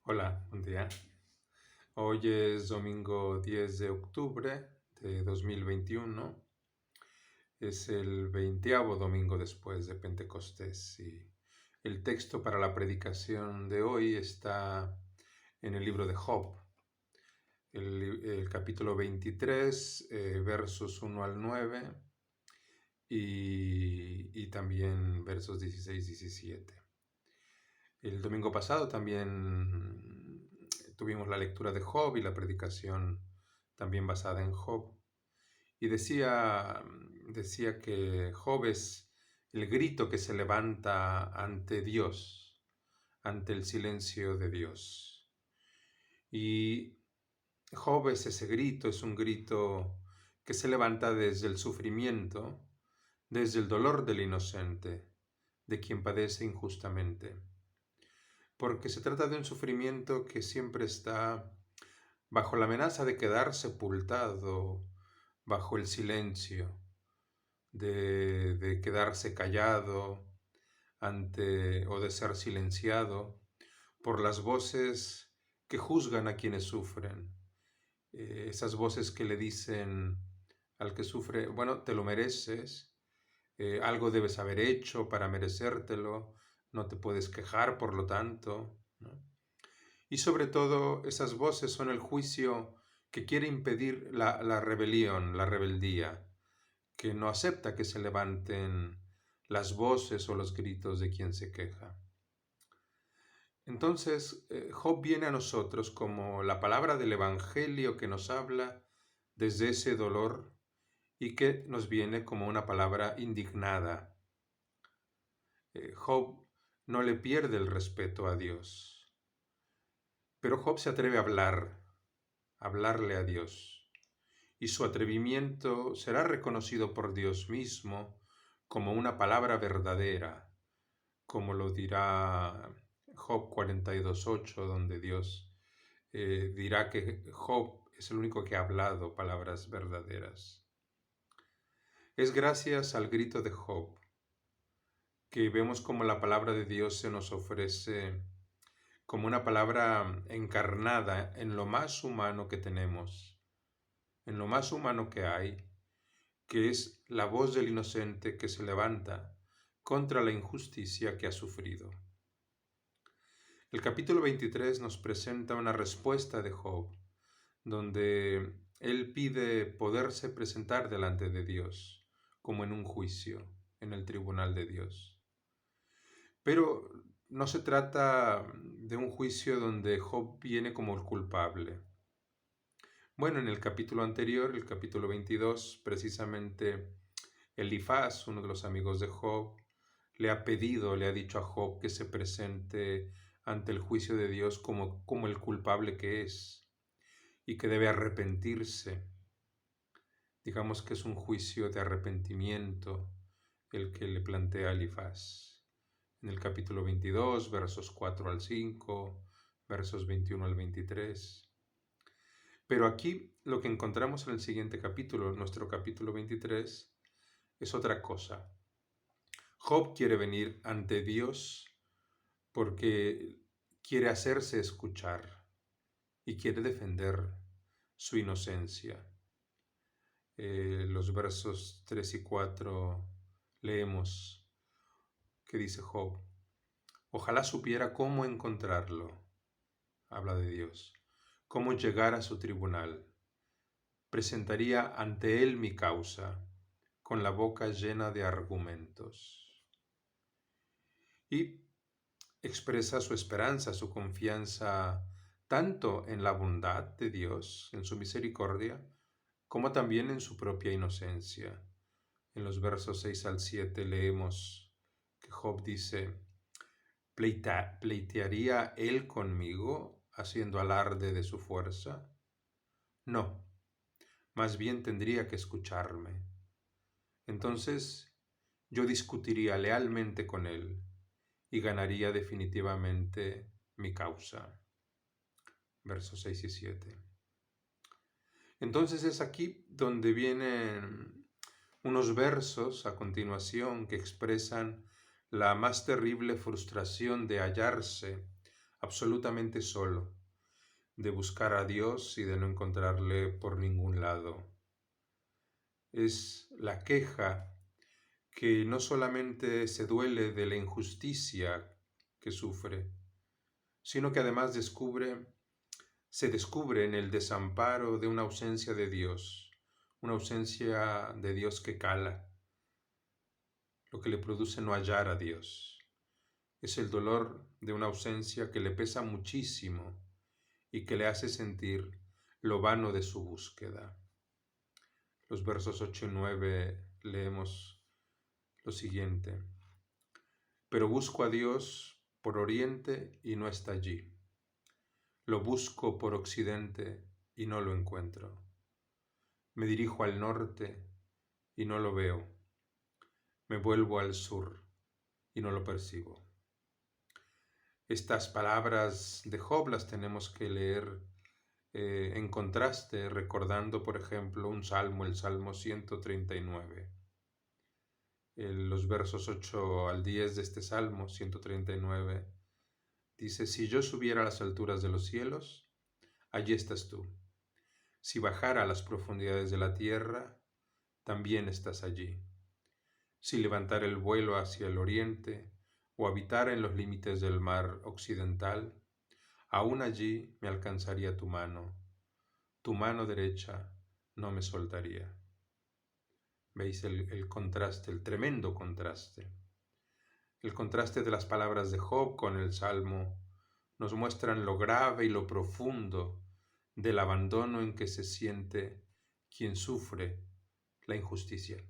Hola, buen día. Hoy es domingo 10 de octubre de 2021. Es el 20º domingo después de Pentecostés y el texto para la predicación de hoy está en el libro de Job, el capítulo 23, versos 1 al 9 y también versos 16 y 17. El domingo pasado también tuvimos la lectura de Job y la predicación también basada en Job. Y decía que Job es el grito que se levanta ante Dios, ante el silencio de Dios. Y Job es ese grito, es un grito que se levanta desde el sufrimiento, desde el dolor del inocente, de quien padece injustamente. Porque se trata de un sufrimiento que siempre está bajo la amenaza de quedar sepultado, bajo el silencio, de quedarse callado ante o de ser silenciado por las voces que juzgan a quienes sufren. Esas voces que le dicen al que sufre, bueno, te lo mereces, algo debes haber hecho para merecértelo, no te puedes quejar, por lo tanto, ¿no? Y sobre todo, esas voces son el juicio que quiere impedir la rebelión, la rebeldía, que no acepta que se levanten las voces o los gritos de quien se queja. Entonces, Job viene a nosotros como la palabra del Evangelio que nos habla desde ese dolor y que nos viene como una palabra indignada. Job no le pierde el respeto a Dios, pero Job se atreve a hablarle a Dios, y su atrevimiento será reconocido por Dios mismo como una palabra verdadera, como lo dirá Job 42:8, donde Dios dirá que Job es el único que ha hablado palabras verdaderas. Es gracias al grito de Job que vemos como la palabra de Dios se nos ofrece como una palabra encarnada en lo más humano que tenemos, en lo más humano que hay, que es la voz del inocente que se levanta contra la injusticia que ha sufrido. El capítulo 23 nos presenta una respuesta de Job, donde él pide poderse presentar delante de Dios, como en un juicio, en el tribunal de Dios. Pero no se trata de un juicio donde Job viene como el culpable. Bueno, en el capítulo anterior, el capítulo 22, precisamente Elifaz, uno de los amigos de Job, le ha dicho a Job que se presente ante el juicio de Dios como el culpable que es y que debe arrepentirse. Digamos que es un juicio de arrepentimiento el que le plantea Elifaz. En el capítulo 22, versos 4 al 5, versos 21 al 23. Pero aquí lo que encontramos en el siguiente capítulo, nuestro capítulo 23, es otra cosa. Job quiere venir ante Dios porque quiere hacerse escuchar y quiere defender su inocencia. Los versos 3 y 4 leemos que dice Job: ojalá supiera cómo encontrarlo, habla de Dios, cómo llegar a su tribunal. Presentaría ante él mi causa, con la boca llena de argumentos. Y expresa su esperanza, su confianza, tanto en la bondad de Dios, en su misericordia, como también en su propia inocencia. En los versos 6 al 7 leemos que Job dice: ¿Pleitearía él conmigo, haciendo alarde de su fuerza? No, más bien tendría que escucharme. Entonces yo discutiría lealmente con él y ganaría definitivamente mi causa. Versos 6 y 7. Entonces es aquí donde vienen unos versos a continuación que expresan la más terrible frustración de hallarse absolutamente solo, de buscar a Dios y de no encontrarle por ningún lado. Es la queja que no solamente se duele de la injusticia que sufre, sino que además se descubre en el desamparo de una ausencia de Dios, una ausencia de Dios que cala, lo que le produce no hallar a Dios. Es el dolor de una ausencia que le pesa muchísimo y que le hace sentir lo vano de su búsqueda. Los versos 8 y 9 leemos lo siguiente: pero busco a Dios por oriente y no está allí. Lo busco por occidente y no lo encuentro. Me dirijo al norte y no lo veo. Me vuelvo al sur y no lo percibo. Estas palabras de Job las tenemos que leer en contraste, recordando, por ejemplo, un salmo, el Salmo 139. Los versos 8 al 10 de este Salmo 139 dice: si yo subiera a las alturas de los cielos, allí estás tú. Si bajara a las profundidades de la tierra, también estás allí. Si levantara el vuelo hacia el oriente o habitara en los límites del mar occidental, aún allí me alcanzaría tu mano derecha no me soltaría. ¿Veis el contraste, el tremendo contraste? El contraste de las palabras de Job con el Salmo nos muestran lo grave y lo profundo del abandono en que se siente quien sufre la injusticia.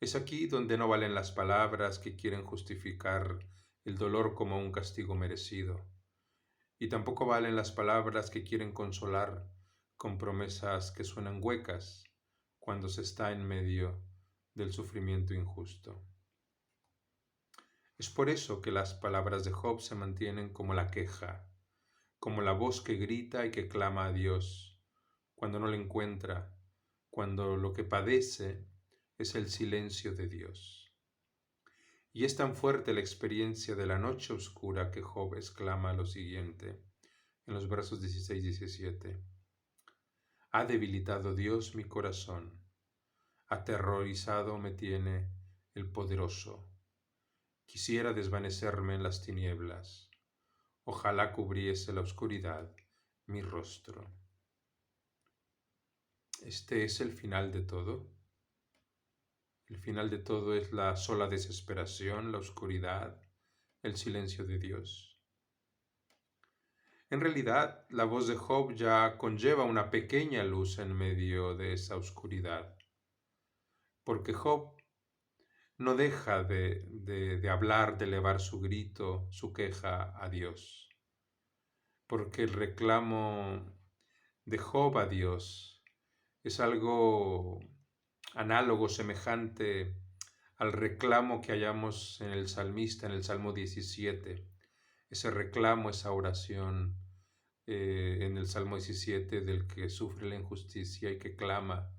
Es aquí donde no valen las palabras que quieren justificar el dolor como un castigo merecido, y tampoco valen las palabras que quieren consolar con promesas que suenan huecas cuando se está en medio del sufrimiento injusto. Es por eso que las palabras de Job se mantienen como la queja, como la voz que grita y que clama a Dios cuando no le encuentra, cuando lo que padece es el silencio de Dios. Y es tan fuerte la experiencia de la noche oscura que Job exclama lo siguiente en los versos 16 y 17: ha debilitado Dios mi corazón, aterrorizado me tiene el poderoso. Quisiera desvanecerme en las tinieblas, ojalá cubriese la oscuridad mi rostro. Este es el final de todo. El final de todo es la sola desesperación, la oscuridad, el silencio de Dios. En realidad, la voz de Job ya conlleva una pequeña luz en medio de esa oscuridad, porque Job no deja de hablar, de elevar su grito, su queja a Dios, porque el reclamo de Job a Dios es algo análogo, semejante al reclamo que hallamos en el salmista, en el Salmo 17, ese reclamo, esa oración en el Salmo 17 del que sufre la injusticia y que clama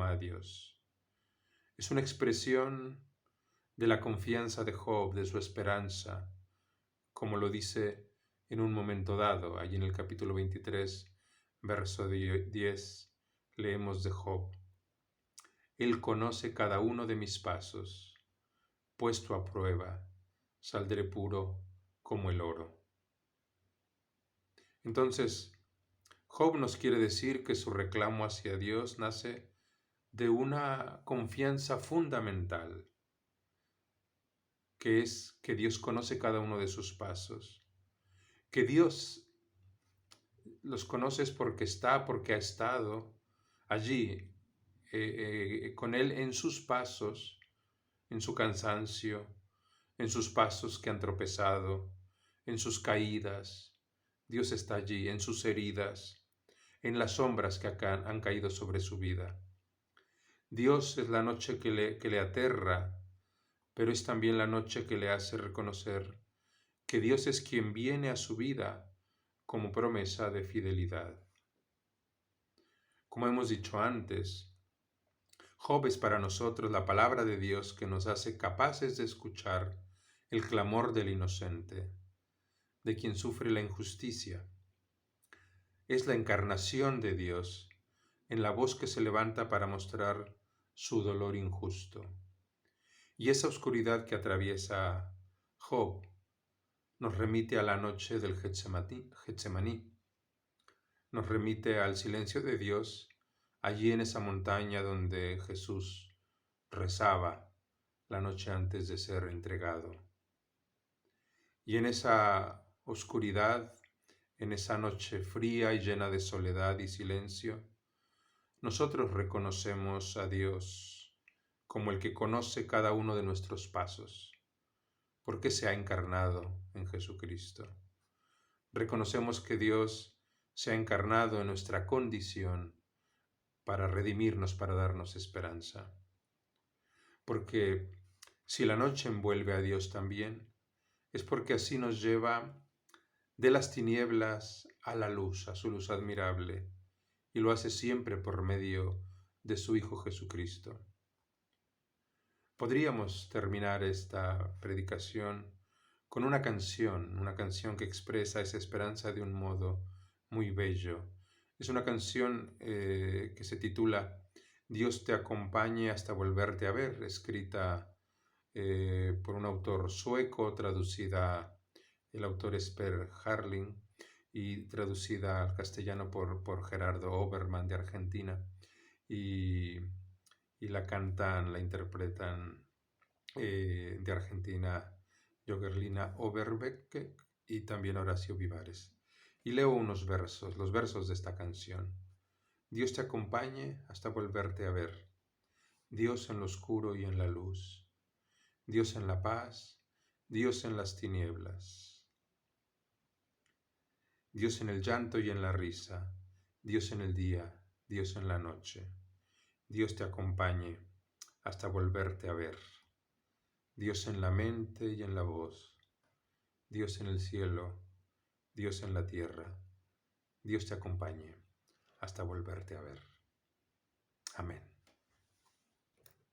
a Dios. Es una expresión de la confianza de Job, de su esperanza, como lo dice en un momento dado, allí en el capítulo 23, verso 10, leemos de Job: Él conoce cada uno de mis pasos, puesto a prueba, saldré puro como el oro. Entonces, Job nos quiere decir que su reclamo hacia Dios nace de una confianza fundamental, que es que Dios conoce cada uno de sus pasos, que Dios los conoce porque ha estado allí con Él en sus pasos, en su cansancio, en sus pasos que han tropezado, en sus caídas. Dios está allí, en sus heridas, en las sombras que han caído sobre su vida. Dios es la noche que le aterra, pero es también la noche que le hace reconocer que Dios es quien viene a su vida como promesa de fidelidad. Como hemos dicho antes, Job es para nosotros la palabra de Dios que nos hace capaces de escuchar el clamor del inocente, de quien sufre la injusticia. Es la encarnación de Dios en la voz que se levanta para mostrar su dolor injusto. Y esa oscuridad que atraviesa Job nos remite a la noche del Getsemaní, nos remite al silencio de Dios allí en esa montaña donde Jesús rezaba la noche antes de ser entregado. Y en esa oscuridad, en esa noche fría y llena de soledad y silencio, nosotros reconocemos a Dios como el que conoce cada uno de nuestros pasos, porque se ha encarnado en Jesucristo. Reconocemos que Dios se ha encarnado en nuestra condición para redimirnos, para darnos esperanza. Porque si la noche envuelve a Dios también, es porque así nos lleva de las tinieblas a la luz, a su luz admirable, y lo hace siempre por medio de su Hijo Jesucristo. Podríamos terminar esta predicación con una canción que expresa esa esperanza de un modo muy bello. Es una canción que se titula Dios te acompañe hasta volverte a ver, escrita por un autor sueco, traducida, el autor es Per Harling, y traducida al castellano por Gerardo Oberman de Argentina. Y la interpretan de Argentina Jogerlina Oberbeck y también Horacio Vivares. Y leo unos versos, los versos de esta canción. Dios te acompañe hasta volverte a ver. Dios en lo oscuro y en la luz. Dios en la paz, Dios en las tinieblas. Dios en el llanto y en la risa. Dios en el día, Dios en la noche. Dios te acompañe hasta volverte a ver. Dios en la mente y en la voz. Dios en el cielo, Dios en la tierra. Dios te acompañe hasta volverte a ver. Amén.